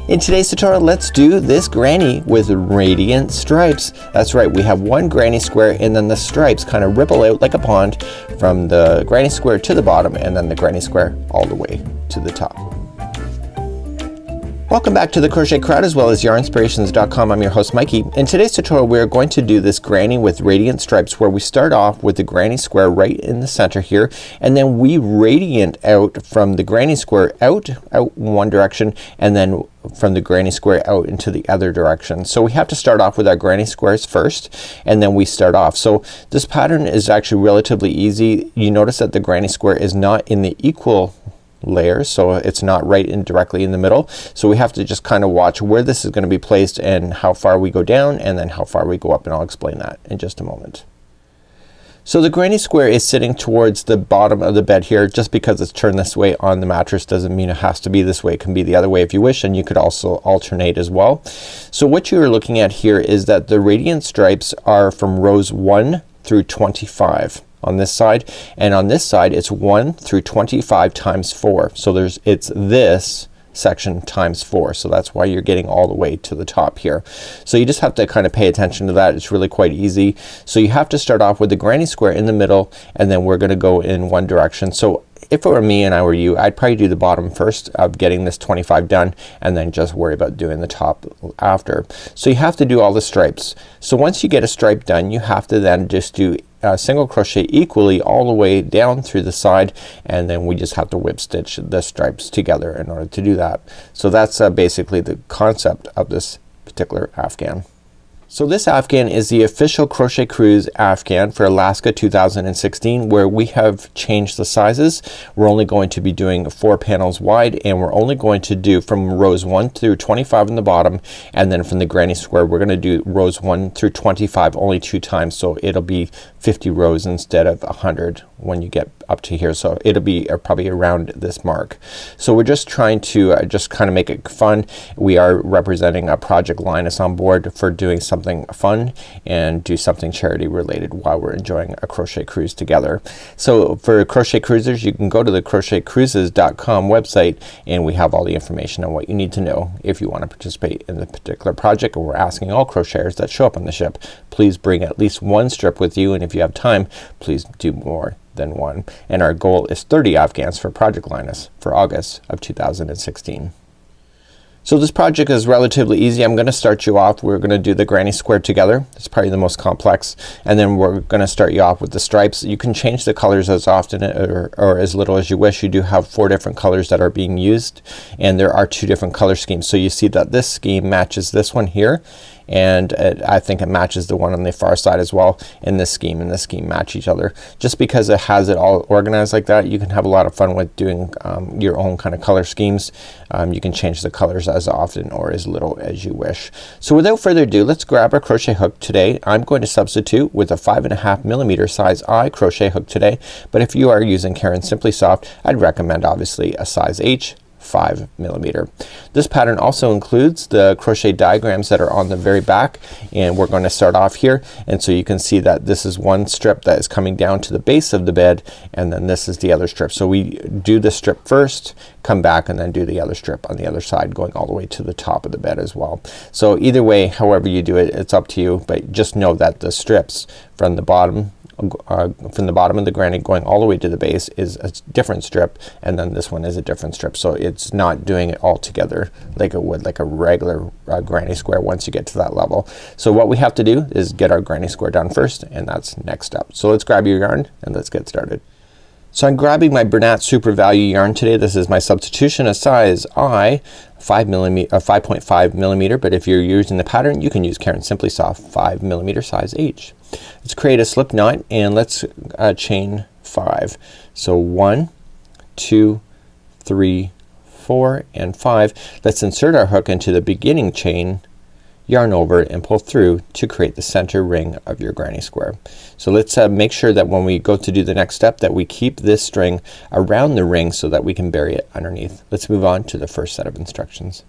In today's tutorial, let's do this granny with radiant stripes. That's right, we have one granny square and then the stripes kind of ripple out like a pond from the granny square to the bottom and then the granny square all the way to the top. Welcome back to the Crochet Crowd as well as yarnspirations.com. I'm your host Mikey. In today's tutorial we are going to do this granny with radiant stripes where we start off with the granny square right in the center here and then we radiant out from the granny square out one direction and then from the granny square out into the other direction. So we have to start off with our granny squares first and then we start off. So this pattern is actually relatively easy. You notice that the granny square is not in the equal layers, so it's not right in directly in the middle. So we have to just kind of watch where this is going to be placed and how far we go down and then how far we go up, and I'll explain that in just a moment. So the granny square is sitting towards the bottom of the bed here. Just because it's turned this way on the mattress doesn't mean it has to be this way. It can be the other way if you wish, and you could also alternate as well. So what you are looking at here is that the radiant stripes are from rows 1 through 25 on this side, and on this side it's 1 through 25 times 4. So it's this section times 4. So that's why you're getting all the way to the top here. So you just have to kind of pay attention to that. It's really quite easy. So you have to start off with the granny square in the middle and then we're gonna go in one direction. So if it were me and I were you, I'd probably do the bottom first of getting this 25 done and then just worry about doing the top after. So you have to do all the stripes. So once you get a stripe done you have to then just do single crochet equally all the way down through the side and then we just have to whip stitch the stripes together in order to do that. So that's basically the concept of this particular Afghan. So this Afghan is the official Crochet Cruise Afghan for Alaska 2016 where we have changed the sizes. We're only going to be doing 4 panels wide and we're only going to do from rows 1 through 25 on the bottom and then from the granny square we're gonna do rows 1 through 25 only 2 times. So it'll be 50 rows instead of 100 when you get up to here. So it'll be probably around this mark. So we're just trying to just kind of make it fun. We are representing a Project Linus on board for doing something fun and do something charity related while we're enjoying a crochet cruise together. So for crochet cruisers you can go to the crochetcruises.com website and we have all the information on what you need to know if you want to participate in the particular project. And we're asking all crocheters that show up on the ship, please bring at least one strip with you, and if you have time please do more than one. And our goal is 30 Afghans for Project Linus for August of 2016. So this project is relatively easy. I'm gonna start you off. We're gonna do the granny square together. It's probably the most complex. And then we're gonna start you off with the stripes. You can change the colors as often or as little as you wish. You do have 4 different colors that are being used and there are 2 different color schemes. So you see that this scheme matches this one here and I think it matches the one on the far side as well. And this scheme and this scheme match each other. Just because it has it all organized like that you can have a lot of fun with doing your own kind of color schemes. You can change the colors as often or as little as you wish. So without further ado let's grab our crochet hook. Today I'm going to substitute with a 5.5mm size I crochet hook today, but if you are using Caron Simply Soft I'd recommend obviously a size H 5mm. This pattern also includes the crochet diagrams that are on the very back and we're going to start off here, and so you can see that this is one strip that is coming down to the base of the bed and then this is the other strip. So we do the strip first, come back and then do the other strip on the other side going all the way to the top of the bed as well. So either way, however you do it, it's up to you, but just know that the strips from the bottom of the granny going all the way to the base is a different strip and then this one is a different strip. So it's not doing it all together like it would like a regular granny square once you get to that level. So what we have to do is get our granny square done first and that's next up. So let's grab your yarn and let's get started. So I'm grabbing my Bernat Super Value yarn today. This is my substitution, a size I 5.5mm, but if you're using the pattern you can use Caron Simply Soft 5mm size H. Let's create a slip knot and let's chain 5. So 1, 2, 3, 4 and 5. Let's insert our hook into the beginning chain, yarn over and pull through to create the center ring of your granny square. So let's make sure that when we go to do the next step that we keep this string around the ring so that we can bury it underneath. Let's move on to the first set of instructions.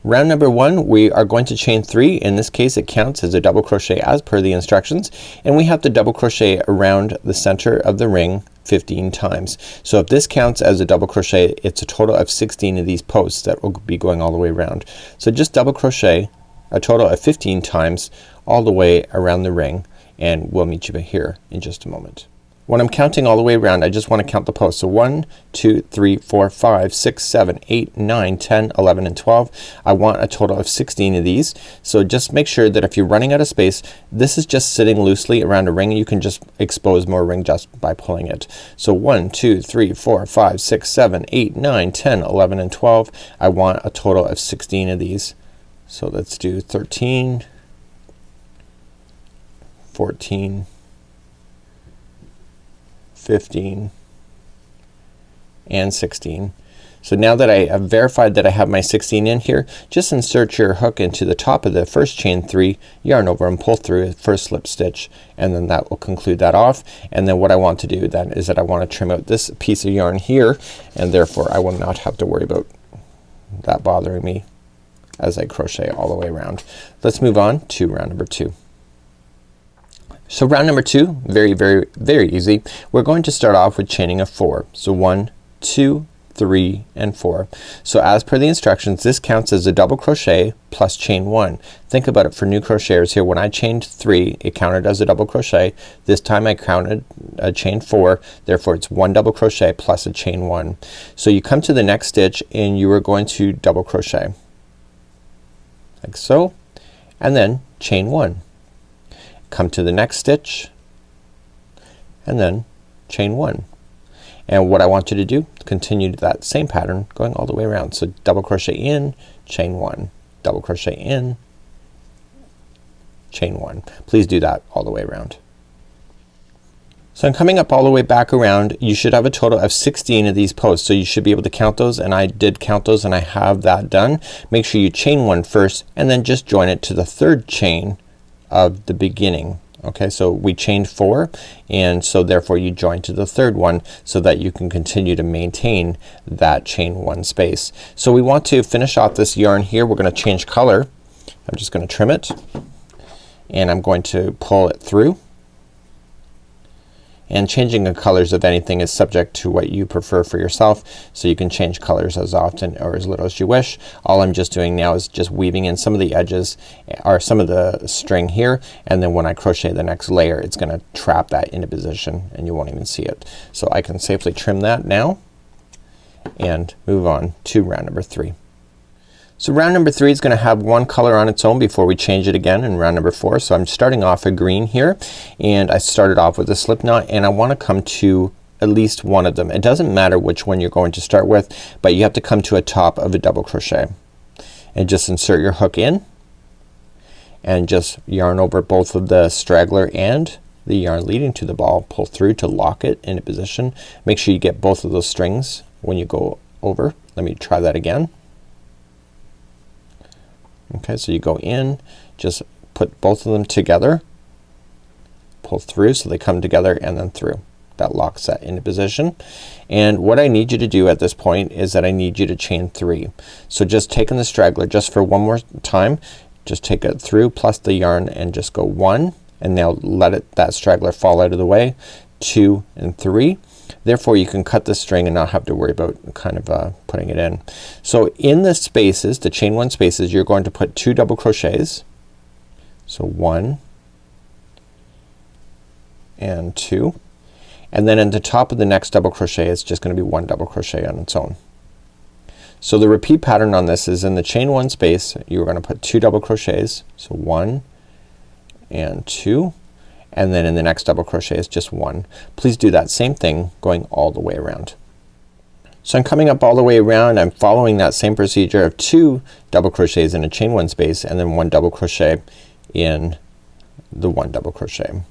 Round number 1 we are going to chain 3. In this case it counts as a double crochet as per the instructions, and we have to double crochet around the center of the ring 15 times. So if this counts as a double crochet, it's a total of 16 of these posts that will be going all the way around. So just double crochet a total of 15 times all the way around the ring, and we'll meet you here in just a moment. When I'm counting all the way around, I just want to count the posts. So 1, 2, 3, 4, 5, 6, 7, 8, 9, 10, 11, and 12. I want a total of 16 of these. So just make sure that if you're running out of space, this is just sitting loosely around a ring. You can just expose more ring just by pulling it. So 1, 2, 3, 4, 5, 6, 7, 8, 9, 10, 11, and 12. I want a total of 16 of these. So let's do 13, 14, 15, and 16. So now that I have verified that I have my 16 in here, just insert your hook into the top of the first chain 3, yarn over and pull through the first slip stitch, and then that will conclude that off. And then what I want to do then is that I want to trim out this piece of yarn here, and therefore I will not have to worry about that bothering me as I crochet all the way around. Let's move on to round number 2. So round number 2, very easy. We're going to start off with chaining of 4. So 1, 2, 3, and 4. So as per the instructions, this counts as a double crochet plus chain 1. Think about it for new crocheters here. When I chained 3, it counted as a double crochet. This time I counted a chain 4, therefore it's 1 double crochet plus a chain 1. So you come to the next stitch and you are going to double crochet like so, and then chain 1. Come to the next stitch and then chain 1. And what I want you to do, continue that same pattern going all the way around. So double crochet in, chain 1, double crochet in, chain 1. Please do that all the way around. So I'm coming up all the way back around. You should have a total of 16 of these posts. So you should be able to count those, and I did count those and I have that done. Make sure you chain 1 first and then just join it to the third chain of the beginning. Okay, so we chained 4, and so therefore you join to the third one so that you can continue to maintain that chain 1 space. So we want to finish off this yarn here. We're going to change color. I'm just going to trim it, and I'm going to pull it through. And changing the colors of anything is subject to what you prefer for yourself, so you can change colors as often or as little as you wish. All I'm just doing now is just weaving in some of the edges or some of the string here, and then when I crochet the next layer it's gonna trap that into position and you won't even see it. So I can safely trim that now and move on to round number 3. So round number 3 is gonna have one color on its own before we change it again in round number 4. So I'm starting off a green here, and I started off with a slip knot, and I want to come to at least one of them. It doesn't matter which one you're going to start with, but you have to come to a top of a double crochet and just insert your hook in and just yarn over both of the straggler and the yarn leading to the ball. Pull through to lock it into position. Make sure you get both of those strings when you go over. Let me try that again. Okay, so you go in, just put both of them together, pull through so they come together, and then through. That locks that into position. And what I need you to do at this point is that I need you to chain 3. So just taking the straggler just for one more time, just take it through plus the yarn and just go 1, and now let that straggler fall out of the way, 2 and 3. Therefore you can cut the string and not have to worry about kind of putting it in. So in the spaces, the chain 1 spaces, you're going to put 2 double crochets. So 1 and 2, and then in the top of the next double crochet it's just gonna be 1 double crochet on its own. So the repeat pattern on this is in the chain 1 space you're gonna put 2 double crochets. So 1 and 2, and then in the next double crochet is just 1. Please do that same thing going all the way around. So I'm coming up all the way around. I'm following that same procedure of 2 double crochets in a chain 1 space and then 1 double crochet in the 1 double crochet.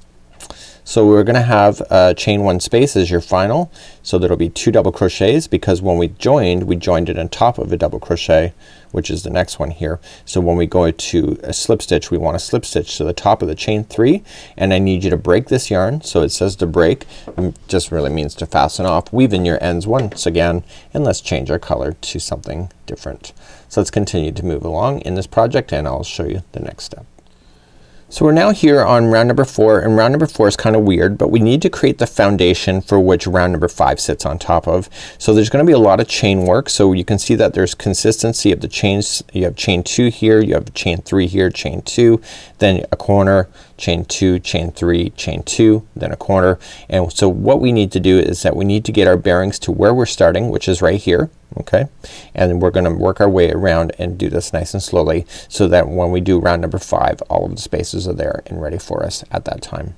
So we're gonna have chain 1 space as your final, so there'll be 2 double crochets because when we joined it on top of a double crochet, which is the next one here. So when we go to a slip stitch, we want to slip stitch to the top of the chain 3, and I need you to break this yarn. So it says to break, just really means to fasten off. Weave in your ends once again, and let's change our color to something different. So let's continue to move along in this project, and I'll show you the next step. So we're now here on round number 4, and round number 4 is kind of weird, but we need to create the foundation for which round number 5 sits on top of. So there's gonna be a lot of chain work, so you can see that there's consistency of the chains. You have chain 2 here, you have chain 3 here, chain 2, then a corner, chain 2, chain 3, chain 2, then a corner. And so what we need to do is that we need to get our bearings to where we're starting, which is right here. Okay, and we're gonna work our way around and do this nice and slowly so that when we do round number 5 all of the spaces are there and ready for us at that time.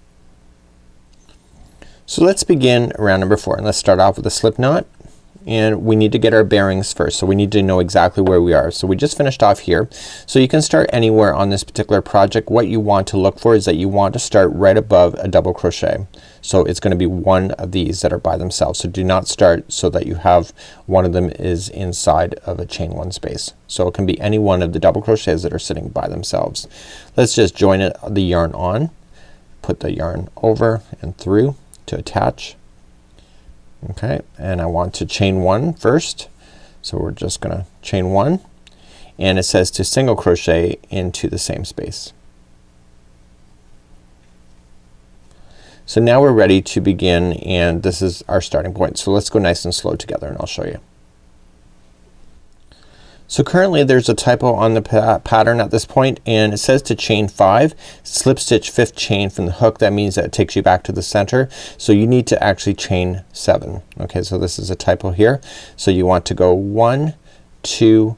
So let's begin round number 4, and let's start off with a slip knot, and we need to get our bearings first. So we need to know exactly where we are. So we just finished off here. So you can start anywhere on this particular project. What you want to look for is that you want to start right above a double crochet. So it's gonna be one of these that are by themselves. So do not start so that you have one of them is inside of a chain 1 space. So it can be any one of the double crochets that are sitting by themselves. Let's just join the yarn on, put the yarn over and through to attach. Okay, and I want to chain 1 first. So we're just gonna chain 1, and it says to single crochet into the same space. So now we're ready to begin, and this is our starting point. So let's go nice and slow together and I'll show you. So currently there's a typo on the pattern at this point, and it says to chain 5, slip stitch 5th chain from the hook. That means that it takes you back to the center. So you need to actually chain 7. Okay, so this is a typo here. So you want to go 1, 2,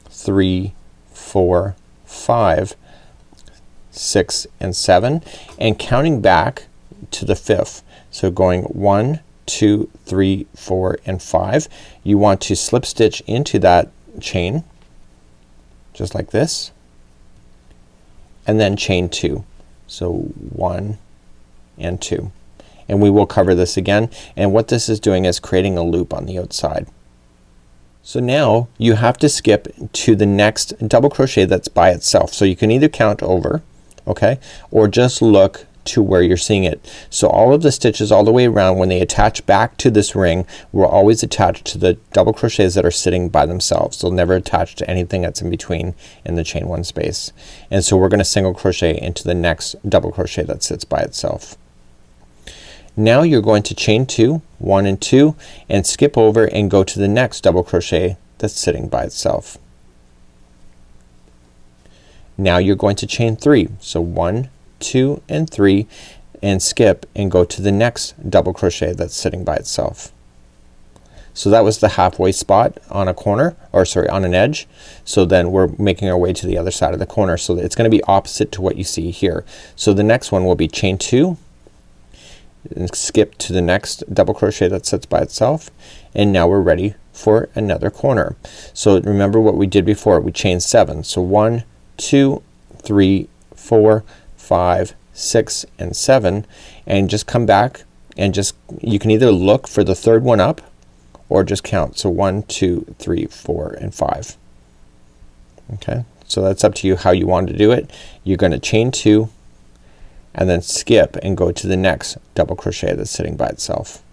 3, 4, 5, 6, and 7, and counting back to the 5th. So going 1, 2, 3, 4, and 5. You want to slip stitch into that chain just like this, and then chain 2. So 1 and 2, and we will cover this again, and what this is doing is creating a loop on the outside. So now you have to skip to the next double crochet that's by itself. So you can either count over, okay, or just look to where you're seeing it. So all of the stitches all the way around, when they attach back to this ring, will always attach to the double crochets that are sitting by themselves. They'll never attach to anything that's in between in the chain 1 space. And so we're gonna single crochet into the next double crochet that sits by itself. Now you're going to chain 2, 1 and 2, and skip over and go to the next double crochet that's sitting by itself. Now you're going to chain 3. So 1, 2, and 3, and skip and go to the next double crochet that's sitting by itself. So that was the halfway spot on a corner, or sorry, on an edge. So then we're making our way to the other side of the corner. So it's gonna be opposite to what you see here. So the next one will be chain 2 and skip to the next double crochet that sits by itself, and now we're ready for another corner. So remember what we did before, we chained 7. So 1, 2, 3, 4, 5, 6, and 7, and just come back and just, you can either look for the third one up or just count. So 1, 2, 3, 4, and 5. Okay, so that's up to you how you want to do it. You're gonna chain 2 and then skip and go to the next double crochet that's sitting by itself.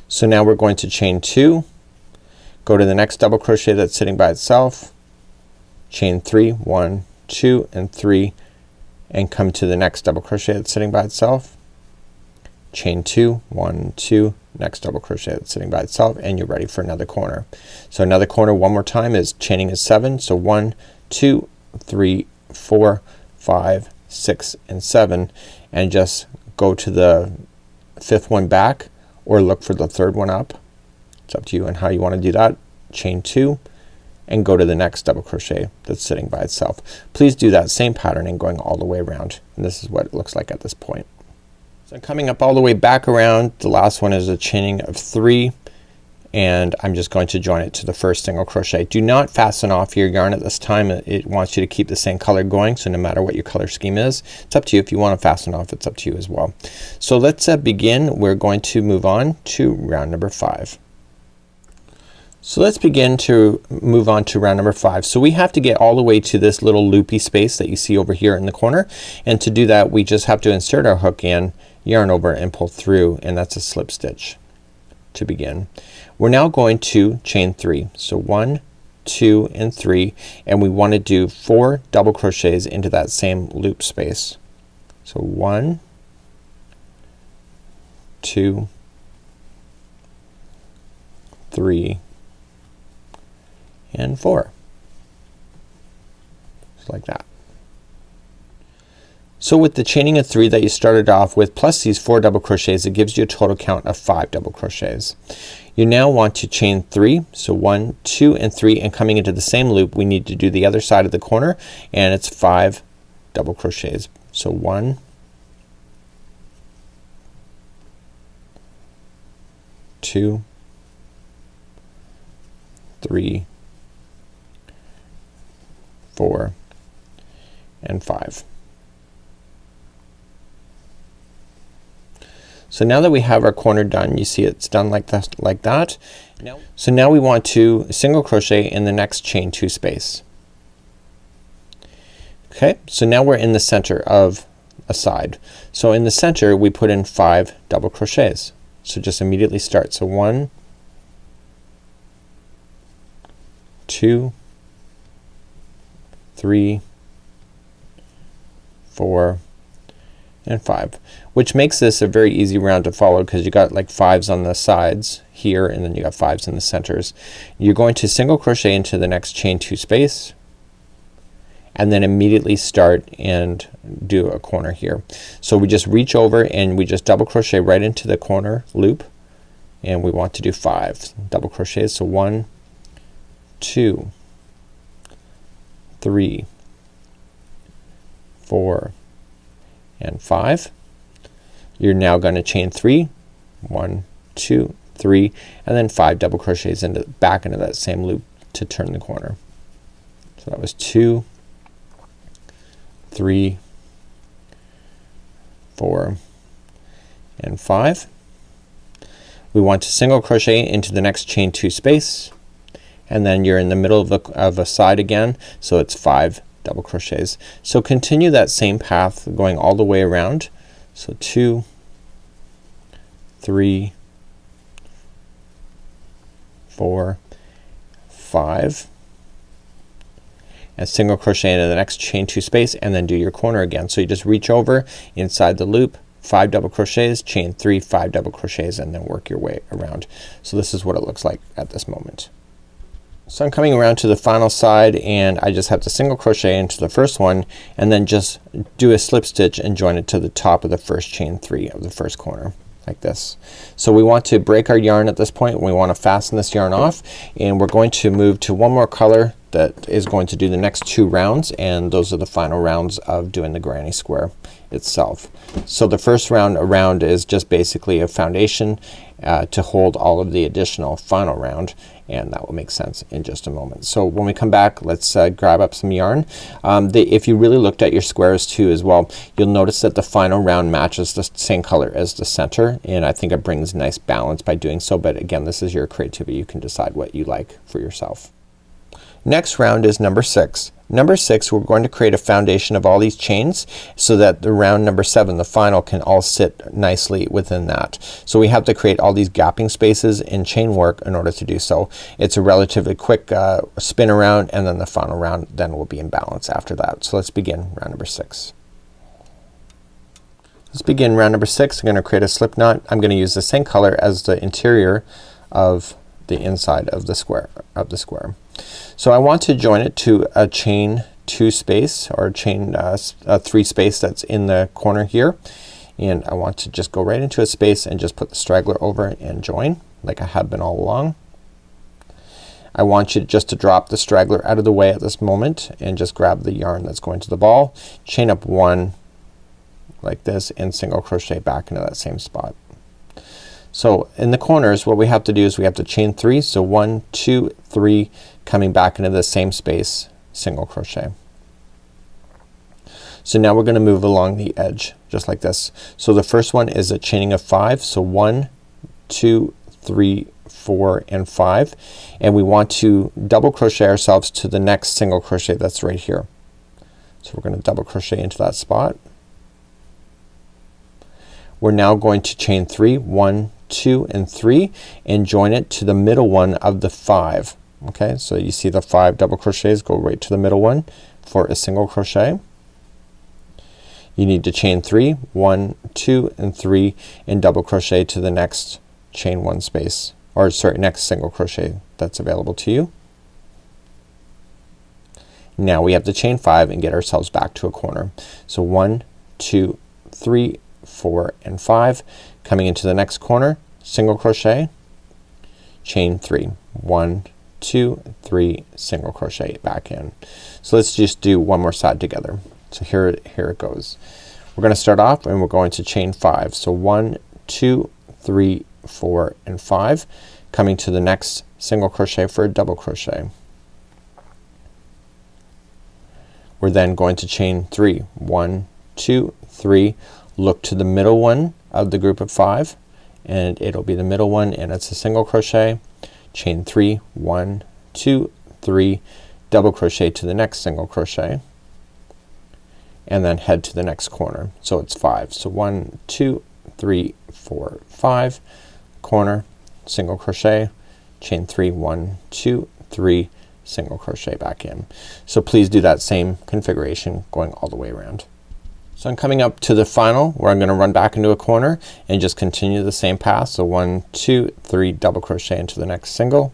So now we're going to chain 2, go to the next double crochet that's sitting by itself, chain 3, 1, 2, and 3, and come to the next double crochet that's sitting by itself, chain 2, 1, 2, next double crochet that's sitting by itself, and you're ready for another corner. So another corner one more time is chaining is 7. So 1, 2, 3, 4, 5, 6, and 7, and just go to the 5th one back or look for the 3rd one up. It's up to you and how you want to do that. Chain 2 and go to the next double crochet that's sitting by itself. Please do that same patterning going all the way around, and this is what it looks like at this point. So coming up all the way back around, the last one is a chaining of 3 and I'm just going to join it to the first single crochet. Do not fasten off your yarn at this time. It wants you to keep the same color going, so no matter what your color scheme is, it's up to you. If you want to fasten off, it's up to you as well. So let's begin. We're going to move on to round number 5. So let's begin to move on to round number 5. So we have to get all the way to this little loopy space that you see over here in the corner, and to do that we just have to insert our hook in, yarn over, and pull through, and that's a slip stitch to begin. We're now going to chain 3. So 1, 2, and 3, and we want to do 4 double crochets into that same loop space. So 1, 2, 3, and 4. Just like that. So with the chaining of 3 that you started off with plus these 4 double crochets, it gives you a total count of 5 double crochets. You now want to chain 3. So 1, 2, and 3, and coming into the same loop we need to do the other side of the corner, and it's 5 double crochets. So 1, 2, 3, 4, and 5. So now that we have our corner done, you see it's done like that. So now we want to single crochet in the next chain 2 space. Okay, so now we're in the center of a side. So in the center we put in 5 double crochets. So just immediately start. So 1, 2, 3, 4, and 5, which makes this a very easy round to follow because you got like 5s on the sides here, and then you got 5s in the centers. You're going to single crochet into the next chain 2 space, and then immediately start and do a corner here. So we just reach over and we just double crochet right into the corner loop, and we want to do 5 double crochets. So 1, 2, 3, 4, and 5. You're now going to chain 3, 1, 2, 3, and then 5 double crochets into back into that same loop to turn the corner. So that was 2, 3, 4, and 5. We want to single crochet into the next chain 2 space, and then you're in the middle of a side again, so it's 5 double crochets. So continue that same path going all the way around. So 2, 3, 4, 5, and single crochet into the next chain 2 space, and then do your corner again. So you just reach over inside the loop, 5 double crochets, chain 3, 5 double crochets, and then work your way around. So this is what it looks like at this moment. So I'm coming around to the final side, and I just have to single crochet into the first one, and then just do a slip stitch and join it to the top of the first chain 3 of the first corner, like this. So we want to break our yarn at this point. We want to fasten this yarn off, and we're going to move to one more color that is going to do the next 2 rounds, and those are the final rounds of doing the granny square itself. So the first round around is just basically a foundation to hold all of the additional final round, and that will make sense in just a moment. So when we come back, let's grab up some yarn. If you really looked at your squares too as well, you'll notice that the final round matches the same color as the center, and I think it brings nice balance by doing so, but again, this is your creativity. You can decide what you like for yourself. Next round is number 6. Number 6, we're going to create a foundation of all these chains so that the round number 7, the final, can all sit nicely within that. So we have to create all these gapping spaces in chain work in order to do so. It's a relatively quick spin around, and then the final round then will be in balance after that. So let's begin round number 6. Let's begin round number 6. I'm going to create a slip knot. I'm going to use the same color as the interior of the inside of the square. So I want to join it to a chain 2 space, or a chain 3 space that's in the corner here, and I want to just go right into a space and just put the straggler over and join like I have been all along. I want you just to drop the straggler out of the way at this moment and just grab the yarn that's going to the ball, chain up 1 like this, and single crochet back into that same spot. So in the corners what we have to do is we have to chain 3. So 1, 2, 3, coming back into the same space, single crochet. So now we're gonna move along the edge just like this. So the first one is a chaining of 5. So 1, 2, 3, 4 and 5, and we want to double crochet ourselves to the next single crochet that's right here. So we're gonna double crochet into that spot. We're now going to chain 3, 1, 2 and 3, and join it to the middle one of the 5. Okay, so you see the 5 double crochets go right to the middle one for a single crochet. You need to chain 3, 1, 2 and 3, and double crochet to the next chain 1 space, or sorry, next single crochet that's available to you. Now we have to chain 5 and get ourselves back to a corner. So 1, 2, 3, 4 and 5, coming into the next corner, single crochet, chain 3, 1, 2, 3, single crochet back in. So let's just do one more side together. So here it goes. We're gonna start off and we're going to chain 5. So 1, 2, 3, 4 and 5, coming to the next single crochet for a double crochet. We're then going to chain 3, 1, 2, 3, look to the middle one of the group of 5, and it'll be the middle one and it's a single crochet, chain 3, 1, 2, 3, double crochet to the next single crochet, and then head to the next corner. So it's 5. So 1, 2, 3, 4, 5, corner, single crochet, chain 3, 1, 2, 3, single crochet back in. So please do that same configuration going all the way around. So I'm coming up to the final where I'm gonna run back into a corner and just continue the same path. So 1, 2, 3, double crochet into the next single,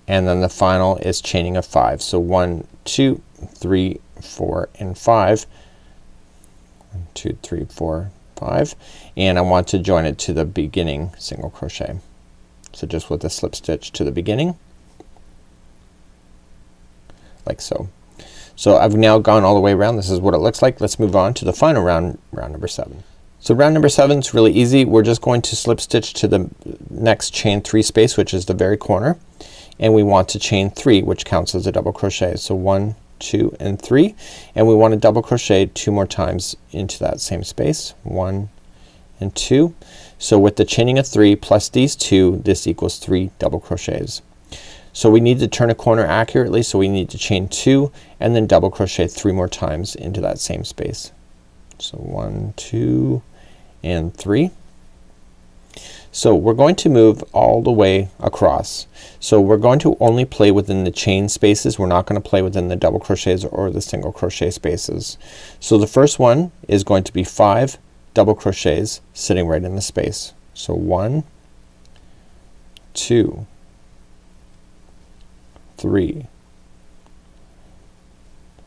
and then the final is chaining of 5. So 1, 2, 3, 4 and 5, 1, 2, 3, 4, 5, and I want to join it to the beginning single crochet. So just with a slip stitch to the beginning like so. So I've now gone all the way around. This is what it looks like. Let's move on to the final round, round number 7. So round number 7 is really easy. We're just going to slip stitch to the next chain 3 space, which is the very corner, and we want to chain 3, which counts as a double crochet. So 1, 2 and 3, and we want to double crochet 2 more times into that same space, 1 and 2. So with the chaining of 3 plus these 2, this equals 3 double crochets. So we need to turn a corner accurately, so we need to chain 2 and then double crochet 3 more times into that same space. So 1, 2 and 3. So we're going to move all the way across. So we're going to only play within the chain spaces. We're not going to play within the double crochets or the single crochet spaces. So the first one is going to be 5 double crochets sitting right in the space. So 1, 2, 3,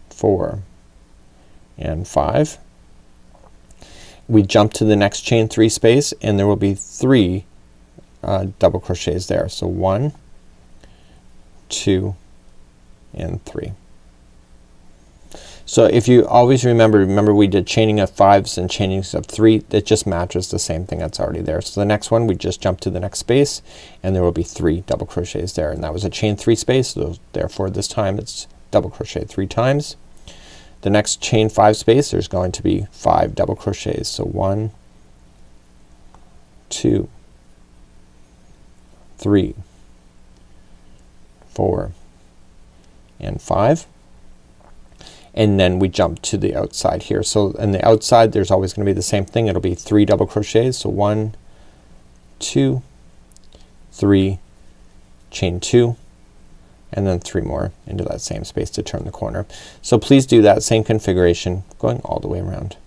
4 and 5. We jump to the next chain 3 space and there will be 3 double crochets there. So 1, 2 and 3. So if you always remember we did chaining of 5s and chainings of 3, it just matches the same thing that's already there. So the next one we just jump to the next space and there will be 3 double crochets there, and that was a chain 3 space, so therefore this time it's double crochet 3 times. The next chain 5 space there's going to be 5 double crochets. So 1, 2, 3, 4 and 5. And then we jump to the outside here. So on the outside there's always going to be the same thing. It'll be 3 double crochets. So 1, 2, 3, chain 2, and then 3 more into that same space to turn the corner. So please do that same configuration going all the way around.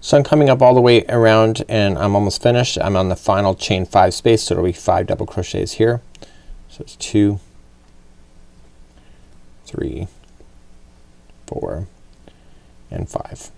So I'm coming up all the way around and I'm almost finished. I'm on the final chain 5 space, so it'll be 5 double crochets here. So it's 2, 3, 4 and 5.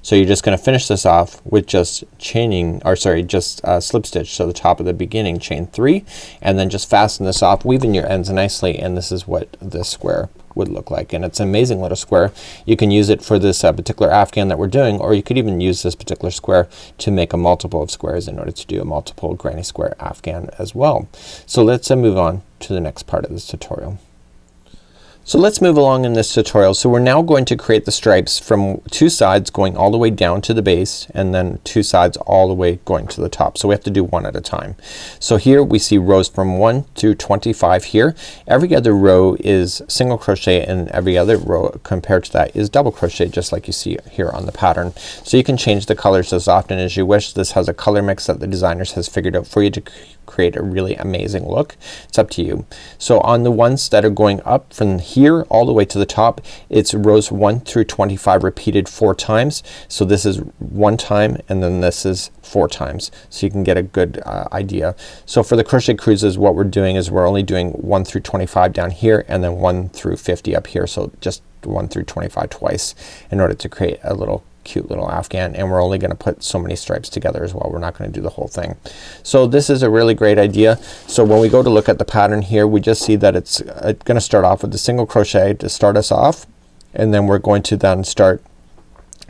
So you're just gonna finish this off with just chaining, or sorry, just slip stitch to the top of the beginning, chain 3, and then just fasten this off, weaving your ends nicely, and this is what this square would look like. And it's an amazing little square. You can use it for this particular Afghan that we're doing, or you could even use this particular square to make a multiple of squares in order to do a multiple granny square Afghan as well. So let's move on to the next part of this tutorial. So let's move along in this tutorial. So we're now going to create the stripes from two sides going all the way down to the base, and then two sides all the way going to the top. So we have to do one at a time. So here we see rows from 1 through 25 here. Every other row is single crochet, and every other row compared to that is double crochet, just like you see here on the pattern. So you can change the colors as often as you wish. This has a color mix that the designers has figured out for you to create a really amazing look. It's up to you. So on the ones that are going up from here all the way to the top, it's rows 1 through 25 repeated 4 times. So this is 1 time, and then this is 4 times, so you can get a good idea. So for the crochet cruises, what we're doing is we're only doing 1 through 25 down here, and then 1 through 50 up here. So just 1 through 25 twice in order to create a little cute little Afghan, and we're only gonna put so many stripes together as well. We're not gonna do the whole thing. So this is a really great idea. So when we go to look at the pattern here, we just see that it's gonna start off with a single crochet to start us off, and then we're going to then start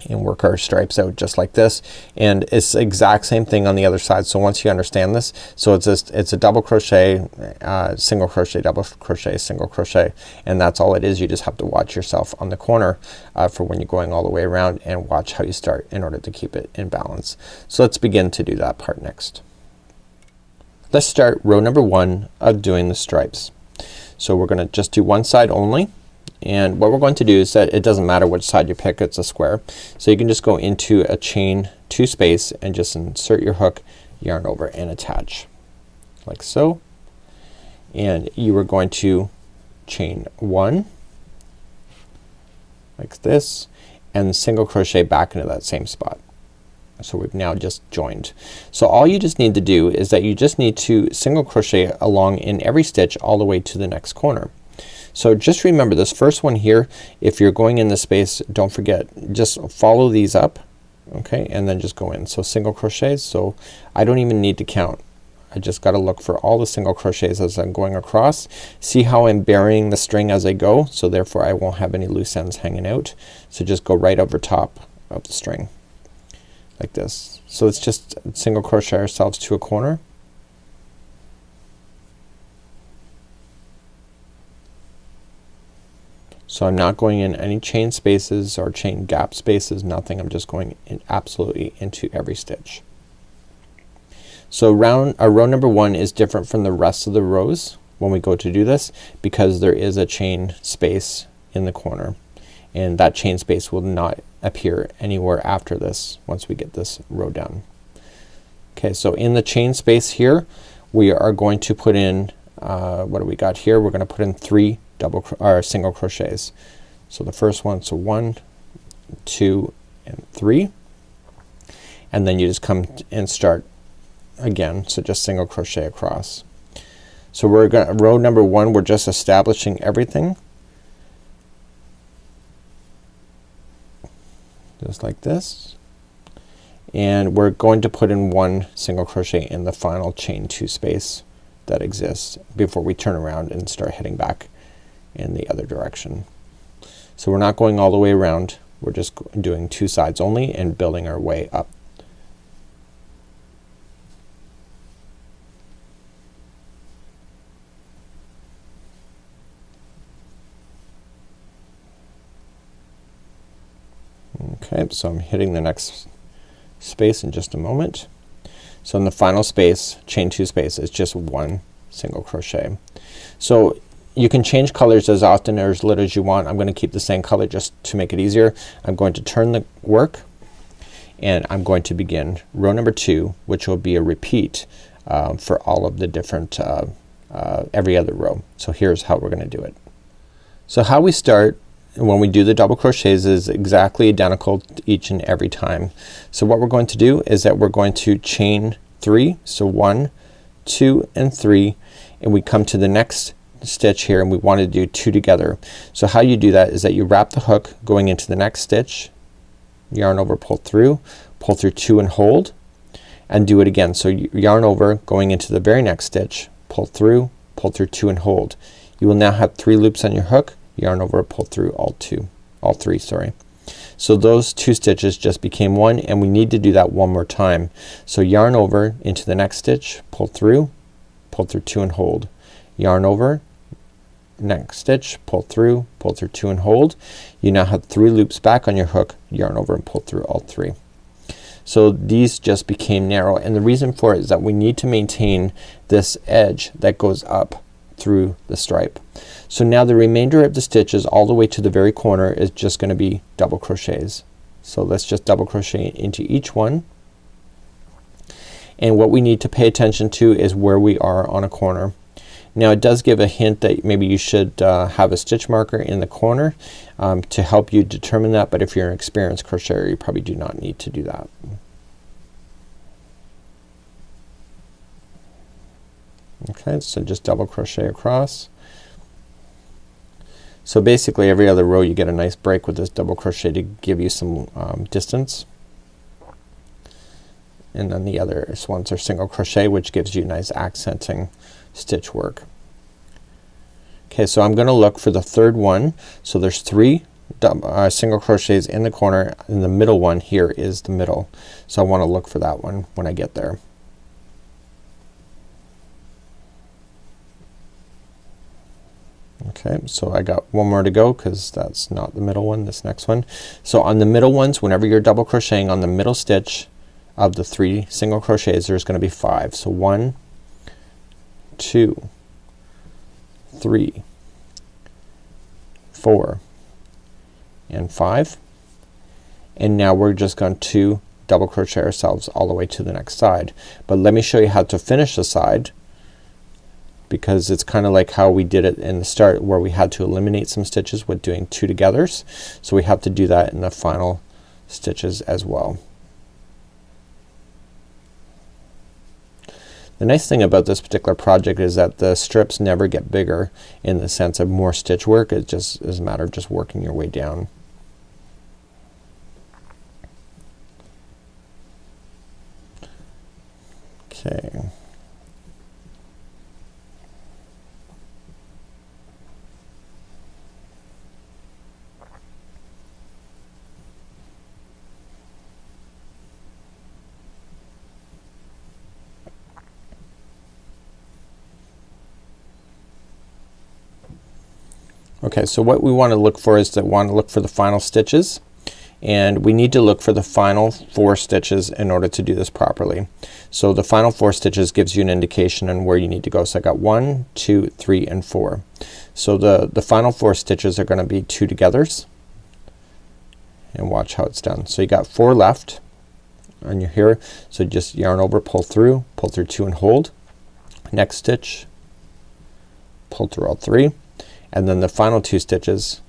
and work our stripes out just like this, and it's the exact same thing on the other side. So once you understand this, so it's a double crochet, single crochet, double crochet, single crochet, and that's all it is. You just have to watch yourself on the corner for when you're going all the way around, and watch how you start in order to keep it in balance. So let's begin to do that part next. Let's start row number 1 of doing the stripes. So we're gonna just do one side only. And what we're going to do is that it doesn't matter which side you pick, it's a square. So you can just go into a chain 2 space and just insert your hook, yarn over, and attach like so. And you are going to chain 1 like this, and single crochet back into that same spot. So we've now just joined. So all you just need to do is that you just need to single crochet along in every stitch all the way to the next corner. So just remember this first one here, if you're going in the space, don't forget, just follow these up, okay, and then just go in. So single crochets, so I don't even need to count. I just gotta look for all the single crochets as I'm going across. See how I'm burying the string as I go, so therefore I won't have any loose ends hanging out. So just go right over top of the string like this. So let's just single crochet ourselves to a corner. So I'm not going in any chain spaces or chain gap spaces, nothing. I'm just going in absolutely into every stitch. So row number 1 is different from the rest of the rows when we go to do this, because there is a chain space in the corner, and that chain space will not appear anywhere after this once we get this row done. Okay, so in the chain space here we are going to put in what do we got here? We're gonna put in 3 single crochets. So the first one, so 1, 2, and 3, and then you just come and start again. So just single crochet across. So we're gonna row number 1, we're just establishing everything just like this, and we're going to put in 1 single crochet in the final chain 2 space that exists before we turn around and start heading back in the other direction. So we're not going all the way around, we're just doing 2 sides only and building our way up. Okay, so I'm hitting the next space in just a moment. So in the final space, chain 2 space, it's just 1 single crochet. So you can change colors as often or as little as you want. I'm gonna keep the same color just to make it easier. I'm going to turn the work, and I'm going to begin row number 2, which will be a repeat for all of the different every other row. So here's how we're gonna do it. So how we start when we do the double crochets is exactly identical each and every time. So what we're going to do is that we're going to chain 3, so 1, 2, and 3, and we come to the next stitch here, and we want to do 2 together. So how you do that is that you wrap the hook going into the next stitch, yarn over, pull through 2 and hold, and do it again. So you yarn over going into the very next stitch, pull through 2 and hold. You will now have 3 loops on your hook, yarn over, pull through all three, sorry. So those 2 stitches just became 1, and we need to do that one more time. So yarn over into the next stitch, pull through 2 and hold. Yarn over, next stitch, pull through 2 and hold. You now have 3 loops back on your hook, yarn over and pull through all 3. So these just became narrow, and the reason for it is that we need to maintain this edge that goes up through the stripe. So now the remainder of the stitches all the way to the very corner is just gonna be double crochets. So let's just double crochet into each one, and what we need to pay attention to is where we are on a corner. Now it does give a hint that maybe you should have a stitch marker in the corner to help you determine that, but if you're an experienced crocheter you probably do not need to do that. Okay, so just double crochet across. So basically every other row you get a nice break with this double crochet to give you some distance, and then the other ones are single crochet, which gives you nice accenting stitch work. Okay, so I'm gonna look for the third one. So there's 3 single crochets in the corner, and the middle one here is the middle. So I want to look for that one when I get there. Okay, so I got one more to go because that's not the middle one, this next one. So on the middle ones, whenever you're double crocheting on the middle stitch of the 3 single crochets, there's gonna be 5. So 1, 2, 3, 4, and 5. And now we're just going to double crochet ourselves all the way to the next side. But let me show you how to finish the side, because it's kinda like how we did it in the start where we had to eliminate some stitches with doing 2 togethers. So we have to do that in the final stitches as well. The nice thing about this particular project is that the strips never get bigger in the sense of more stitch work. It just is a matter of just working your way down. Okay. Okay, so what we want to look for is look for the final stitches, and we need to look for the final 4 stitches in order to do this properly. So the final 4 stitches gives you an indication on where you need to go. So I got 1, 2, 3, and 4. So the final 4 stitches are gonna be 2 togethers, and watch how it's done. So you got 4 left on your here, so just yarn over, pull through 2 and hold. Next stitch, pull through all 3, and then the final 2 stitches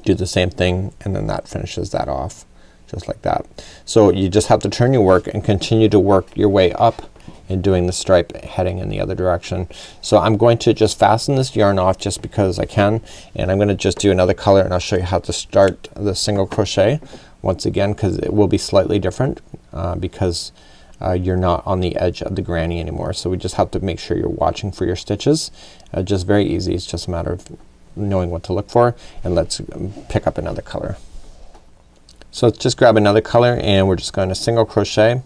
do the same thing, and then that finishes that off just like that. So you just have to turn your work and continue to work your way up and doing the stripe heading in the other direction. So I'm going to just fasten this yarn off just because I can, and I'm gonna just do another color, and I'll show you how to start the single crochet once again, because it will be slightly different because you're not on the edge of the granny anymore. So we just have to make sure you're watching for your stitches. Just very easy. It's just a matter of knowing what to look for, and let's pick up another color. So let's just grab another color, and we're just going to single crochet.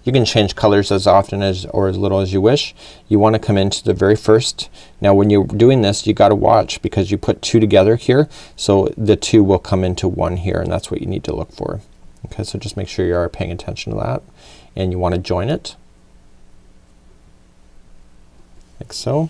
You can change colors as often as or as little as you wish. You want to come into the very first. Now when you're doing this, you got to watch because you put 2 together here, so the 2 will come into 1 here, and that's what you need to look for. Okay, so just make sure you are paying attention to that, and you want to join it like so.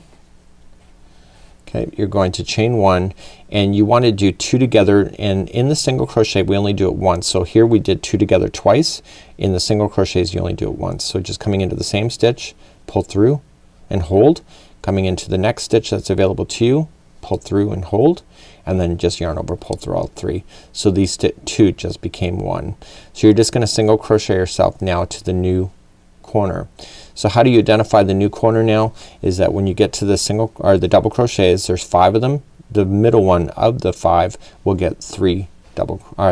Okay, you're going to chain 1, and you want to do 2 together, and in the single crochet we only do it once. So here we did 2 together twice. In the single crochets you only do it once. So just coming into the same stitch, pull through and hold, coming into the next stitch that's available to you, pull through and hold, and then just yarn over, pull through all 3. So these 2 just became 1. So you're just gonna single crochet yourself now to the new corner. So how do you identify the new corner now is that when you get to the single or the double crochets, there's 5 of them. The middle one of the 5 will get 3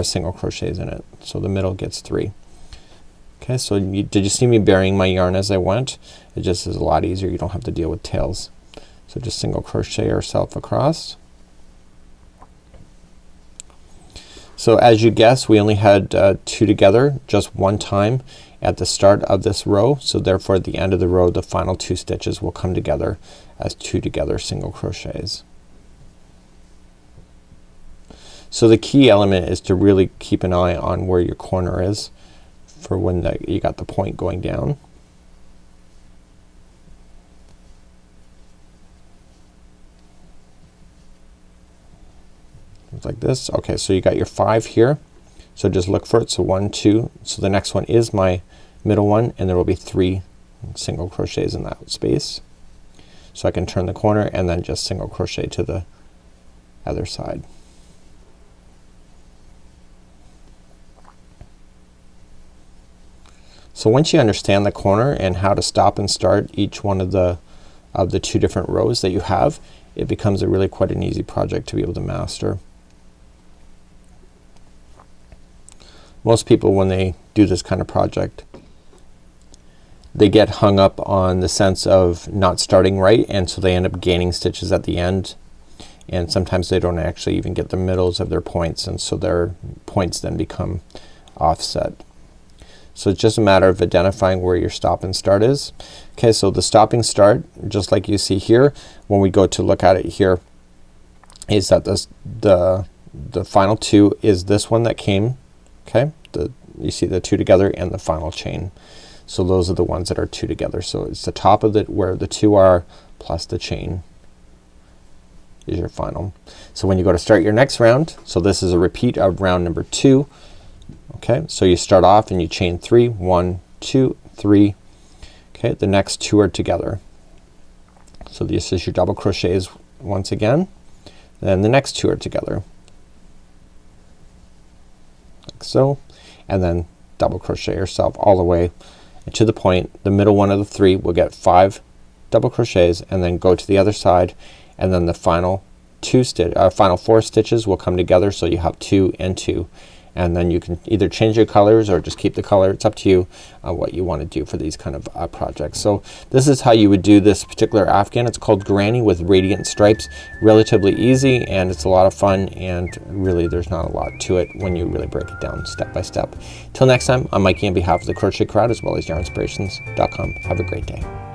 single crochets in it. So the middle gets 3. Okay, so did you see me burying my yarn as I went? It just is a lot easier. You don't have to deal with tails. So just single crochet ourselves across. So as you guess, we only had 2 together just one time at the start of this row. So therefore at the end of the row the final 2 stitches will come together as 2 together single crochets. So the key element is to really keep an eye on where your corner is for when you got the point going down. Like this. Okay, so you got your 5 here. So just look for it. So 1, 2. So the next one is my middle one, and there will be 3 single crochets in that space. So I can turn the corner and then just single crochet to the other side. So once you understand the corner and how to stop and start each one of the 2 different rows that you have, it becomes a really quite an easy project to be able to master. Most people, when they do this kind of project, they get hung up on the sense of not starting right, and so they end up gaining stitches at the end, and sometimes they don't actually even get the middles of their points, and so their points then become offset. So it's just a matter of identifying where your stop and start is. Okay, so the stopping start, just like you see here when we go to look at it here, is that the final 2 is this one that came. Okay, you see the 2 together and the final chain. So those are the ones that are 2 together. So it's the top of it where the 2 are plus the chain is your final. So when you go to start your next round, so this is a repeat of round number 2. Okay, so you start off and you chain 3, 1, 2, 3. Okay, the next 2 are together. So this is your double crochets once again. Then the next 2 are together. Like so, and then double crochet yourself all the way to the point. The middle one of the 3 will get 5 double crochets, and then go to the other side, and then the final 4 stitches will come together, so you have 2 and 2, and then you can either change your colors or just keep the color. It's up to you what you want to do for these kind of projects. So this is how you would do this particular Afghan. It's called Granny with Radiant Stripes. Relatively easy, and it's a lot of fun, and really there's not a lot to it when you really break it down step by step. Till next time, I'm Mikey on behalf of the Crochet Crowd as well as yarnspirations.com. Have a great day.